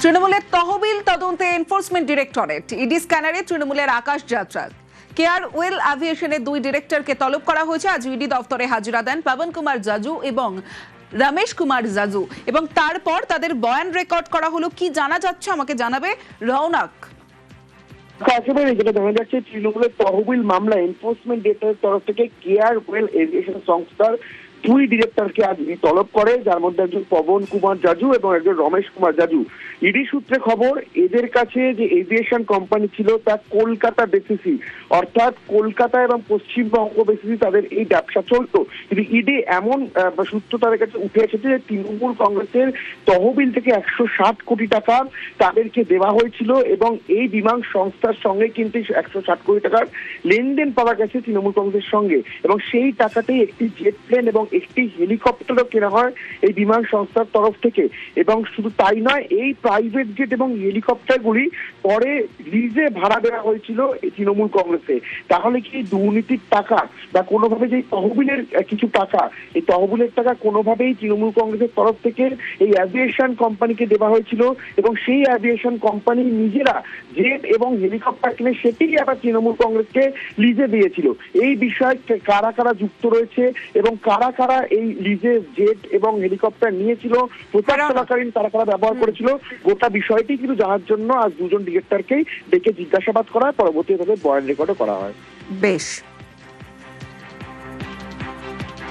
তৃণমূলের তহবিল তদন্তে এনফোর্সমেন্ট ডিরেক্টরেট ইডি স্ক্যানারে তৃণমূলের আকাশ যাত্রা কেয়ার ওয়েল অ্যাভিয়েশনের দুই ডিরেক্টরকে তলব করা হয়েছে। আজ ইডি দফতরে হাজিরা দেন পবন কুমার জাজু এবং রমেশ কুমার জাজু এবং তারপর তাদের বয়ান রেকর্ড করা হলো। কি জানা যাচ্ছে আমাকে জানাবে রৌনক। একেবারে যেটা দেখা যাচ্ছে, তৃণমূলের তহবিল মামলা এনফোর্সমেন্ট ডিরেক্টরের তরফ থেকে কেয়ার ওয়েল এভিয়েশন সংস্থার দুই ডিরেক্টরকে আজ তলব করে, যার মধ্যে একজন পবন কুমার জাজু এবং একজন রমেশ কুমার জাজু। ইডি সূত্রে খবর, এদের কাছে যে এভিয়েশন কোম্পানি ছিল তা কলকাতা বেসিসি, অর্থাৎ কলকাতা এবং পশ্চিমবঙ্গ বেসিসি তাদের এই ব্যবসা চলতো। কিন্তু ইডি এমন সূত্র তাদের কাছে উঠে এসেছে যে তৃণমূল কংগ্রেসের তহবিল থেকে 160 কোটি টাকা তাদেরকে দেওয়া হয়েছিল এবং এই বিমান সংস্থার সঙ্গে কিন্তু 160 কোটি টাকার লেনদেন পাওয়া গেছে তৃণমূল কংগ্রেসের সঙ্গে, এবং সেই টাকাতেই একটি জেট প্লেন এবং একটি হেলিকপ্টারও কেনা হয় এই বিমান সংস্থার তরফ থেকে। এবং শুধু তাই নয়, এই প্রাইভেট জেট এবং হেলিকপ্টারগুলি পরে লিজে ভাড়া দেওয়া হয়েছিল এই তৃণমূল কংগ্রেসে। তাহলে কি দুর্নীতির টাকা বা কোনোভাবে যে তহবিলের কিছু টাকা, এই তহবিলের টাকা কোনোভাবেই তৃণমূল কংগ্রেসের তরফ থেকে এই অ্যাভিয়েশন কোম্পানিকে দেওয়া হয়েছিল এবং সেই অ্যাভিয়েশন কোম্পানি নিজেরা জেট এবং হেলিকপ্টার কিনে সেটিই আবার তৃণমূল কংগ্রেসকে লিজে দিয়েছিল। এই বিষয়ে কারা কারা যুক্ত রয়েছে এবং কারা কারা এই লিজে জেট এবং হেলিকপ্টার নিয়েছিল, প্রচার চলাকালীন কারা কারা ব্যবহার করেছিল, গোটা বিষয়টি কিন্তু জানার জন্য আজ দুজন ডিরেক্টরকেই ডেকে জিজ্ঞাসাবাদ করা হয়, পরবর্তীতে তাদের বয়ান রেকর্ডও করা হয়। বেশ।